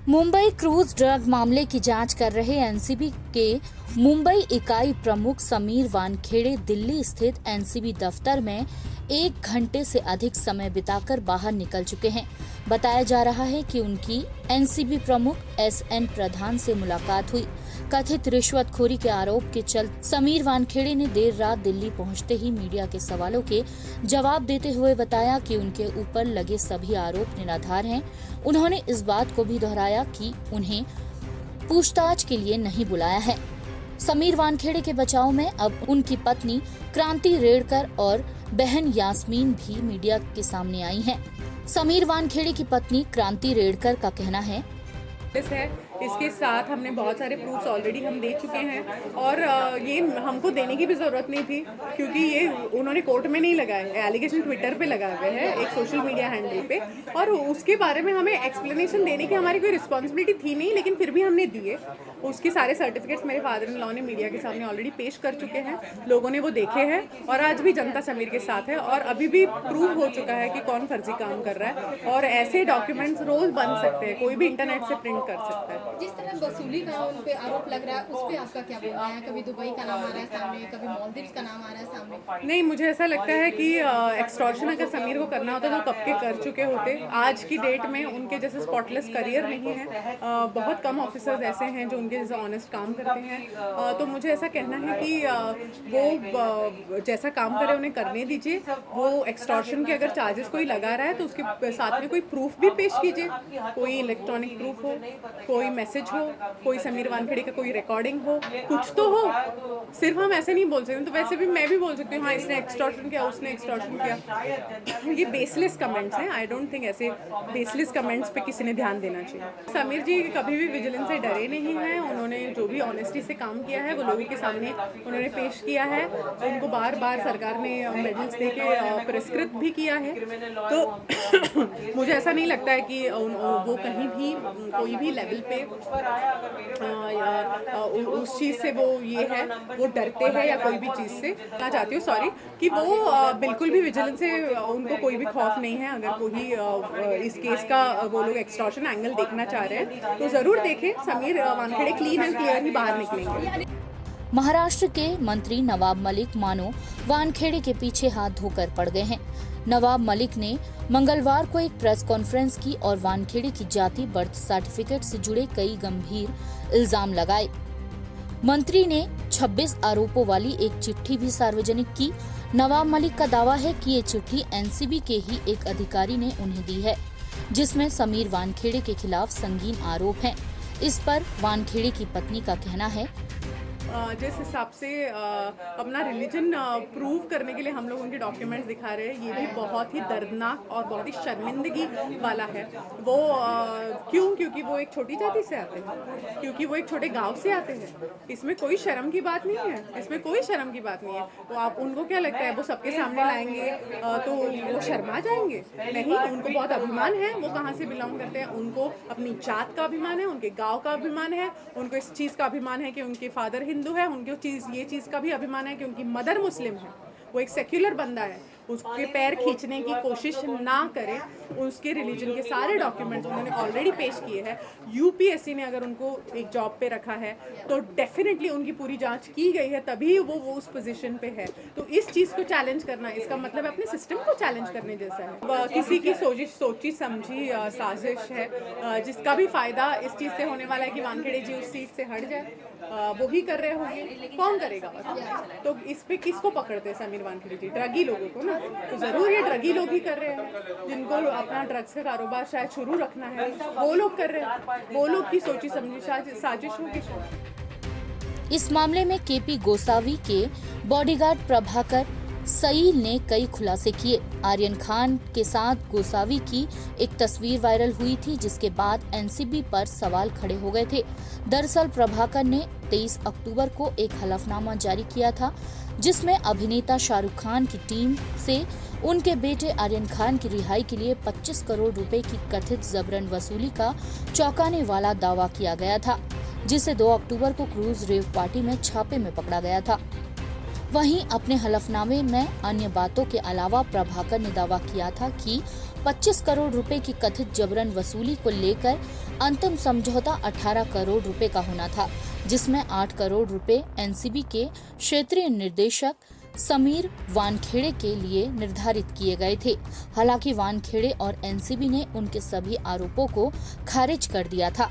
Mumbai cruise drug मामले की जांच कर रहे एनसीबी के मुंबई इकाई प्रमुख समीर वानखेड़े दिल्ली स्थित एनसीबी दफ्तर में 1 घंटे से अधिक समय बिताकर बाहर निकल चुके हैं। बताया जा रहा है कि उनकी एनसीबी प्रमुख एसएन प्रधान से मुलाकात हुई। कथित रिश्वतखोरी के आरोप के चलते समीर वानखेड़े ने देर रात दिल्ली पहुंचते ही मीडिया के सवालों के जवाब देते हुए बताया कि उनके ऊपर लगे सभी आरोप निराधार हैं। उन्होंने इस बात को भी दोहराया कि उन्हें पूछताछ के लिए नहीं बुलाया है। समीर वानखेड़े के बचाव में अब उनकी पत्नी क्रांति रेडकर और बहन यास्मीन भी मीडिया के सामने आई हैं। समीर वानखेड़े की पत्नी क्रांति रेडकर का कहना है, इसके साथ हमने बहुत सारे प्रूफ्स ऑलरेडी हम दे चुके हैं और ये हमको देने की भी ज़रूरत नहीं थी क्योंकि ये उन्होंने कोर्ट में नहीं लगाए, एलिगेशन ट्विटर पे लगाए हुए हैं एक सोशल मीडिया हैंडल पे, और उसके बारे में हमें एक्सप्लेनेशन देने की हमारी कोई रिस्पॉन्सिबिलिटी थी नहीं, लेकिन फिर भी हमने दिए। उसके सारे सर्टिफिकेट्स मेरे फादर इन लॉ ने मीडिया के सामने ऑलरेडी पेश कर चुके हैं, लोगों ने वो देखे हैं और आज भी जनता समीर के साथ है और अभी भी प्रूव हो चुका है कि कौन फर्जी काम कर रहा है और ऐसे डॉक्यूमेंट्स रोज बन सकते हैं, कोई भी इंटरनेट से प्रिंट कर सकता है। जिस तरह वसूली का उन पे आरोप लग रहा है उस पे आपका क्या बोलना है? कभी दुबई का नाम आ रहा है सामने, कभी मालदीव्स का नाम आ रहा है सामने। नहीं, मुझे ऐसा लगता है कि एक्सटॉर्शन अगर समीर को करना होता तो कब के कर चुके होते। आज की डेट में उनके जैसे स्पॉटलेस करियर नहीं है, बहुत कम ऑफिसर्स ऐसे हैं जो उनके जैसे ऑनेस्ट काम करते हैं, तो मुझे ऐसा कहना है कि वो जैसा काम करे उन्हें करने दीजिए। वो एक्सटॉर्शन के अगर चार्जेस कोई लगा रहा है तो उसके साथ में कोई प्रूफ भी पेश कीजिए, कोई इलेक्ट्रॉनिक प्रूफ हो, कोई मैसेज हो, कोई समीर वानखेड़े का कोई रिकॉर्डिंग हो, कुछ तो हो। सिर्फ हम ऐसे नहीं बोल सकते। तो वैसे भी मैं भी बोल सकती हूँ हाँ इसने एक्सटॉर्शन किया, उसने एक्सटॉर्शन किया। ये बेसलेस कमेंट्स हैं। आई डोंट थिंक ऐसे बेसलेस कमेंट्स पे किसी ने ध्यान देना चाहिए। समीर जी कभी भी विजिलेंस से डरे नहीं हैं। उन्होंने जो भी ऑनेस्टी से काम किया है वो लोगों के सामने उन्होंने पेश किया है। उनको बार बार सरकार ने मेडल्स दे के पुरस्कृत भी किया है। तो मुझे ऐसा नहीं लगता है कि वो कहीं भी कोई भी लेवल पे उस चीज़ से वो ये है वो डरते हैं या कोई भी चीज़ से। मैं चाहती हूँ सॉरी कि वो बिल्कुल भी विजिलेंस से उनको कोई भी खौफ नहीं है। अगर कोई इस केस का वो लोग एक्सटॉर्शन एंगल देखना चाह रहे हैं तो ज़रूर देखें। Sameer Wankhede clean and clear ही बाहर निकलेंगे। महाराष्ट्र के मंत्री नवाब मलिक मानो वानखेड़े के पीछे हाथ धोकर पड़ गए हैं। नवाब मलिक ने मंगलवार को एक प्रेस कॉन्फ्रेंस की और वानखेड़े की जाति बर्थ सर्टिफिकेट से जुड़े कई गंभीर इल्जाम लगाए। मंत्री ने 26 आरोपों वाली एक चिट्ठी भी सार्वजनिक की। नवाब मलिक का दावा है कि ये चिट्ठी एनसीबी के ही एक अधिकारी ने उन्हें दी है, जिसमें समीर वानखेड़े के खिलाफ संगीन आरोप हैं। इस पर वानखेड़े की पत्नी का कहना है, जिस हिसाब से अपना रिलीजन प्रूव करने के लिए हम लोग उनके डॉक्यूमेंट्स दिखा रहे हैं, ये भी बहुत ही दर्दनाक और बहुत ही शर्मिंदगी वाला है। वो क्योंकि वो एक छोटी जाति से आते हैं, क्योंकि वो एक छोटे गांव से आते हैं। इसमें कोई शर्म की बात नहीं है, इसमें कोई शर्म की बात नहीं है। तो आप उनको क्या लगता है वो सबके सामने लाएंगे तो वो शर्मा जाएंगे? नहीं, उनको बहुत अभिमान है वो कहाँ से बिलोंग करते हैं। उनको अपनी जात का अभिमान है, उनके गाँव का अभिमान है, उनको इस चीज़ का अभिमान है कि उनके फादर हिंदू है, उनकी ये चीज़ का भी अभिमान है कि उनकी मदर मुस्लिम है। वो एक सेक्युलर बंदा है, उसके पैर खींचने की कोशिश ना करें। उसके रिलीजन के सारे डॉक्यूमेंट्स उन्होंने ऑलरेडी पेश किए हैं। यूपीएससी ने अगर उनको एक जॉब पे रखा है तो डेफिनेटली उनकी पूरी जांच की गई है, तभी वो उस पोजीशन पे है। तो इस चीज़ को चैलेंज करना, इसका मतलब अपने सिस्टम को चैलेंज करने जैसा है। किसी की सोची समझी साजिश है, जिसका भी फायदा इस चीज़ से होने वाला है कि वानखेड़े जी उस सीट से हट जाए। वो ही कर रहे होंगे, कौन करेगा? तो इस पे किसको पकड़ते हैं समीर वानखेड़े जी? ड्रगी लोगों को ना। तो जरूर ये ड्रगी लोग ही कर रहे हैं, जिनको अपना ड्रग्स का कारोबार शायद शुरू रखना है, वो लोग कर रहे हैं। वो लोग की सोची समझी साजिश होगी। इस मामले में केपी गोसावी के बॉडीगार्ड प्रभाकर सईल ने कई खुलासे किए। आर्यन खान के साथ गोसावी की एक तस्वीर वायरल हुई थी, जिसके बाद एनसीबी पर सवाल खड़े हो गए थे। दरअसल प्रभाकर ने 23 अक्टूबर को एक हलफनामा जारी किया था, जिसमें अभिनेता शाहरुख खान की टीम से उनके बेटे आर्यन खान की रिहाई के लिए 25 करोड़ रुपए की कथित जबरन वसूली का चौंकाने वाला दावा किया गया था, जिसे 2 अक्टूबर को क्रूज रेव पार्टी में छापे में पकड़ा गया था। वहीं अपने हलफनामे में अन्य बातों के अलावा प्रभाकर ने दावा किया था कि 25 करोड़ रुपए की कथित जबरन वसूली को लेकर अंतिम समझौता 18 करोड़ रुपए का होना था, जिसमें 8 करोड़ रुपए एनसीबी के क्षेत्रीय निर्देशक समीर वानखेड़े के लिए निर्धारित किए गए थे। हालांकि वानखेड़े और एनसीबी ने उनके सभी आरोपों को खारिज कर दिया था।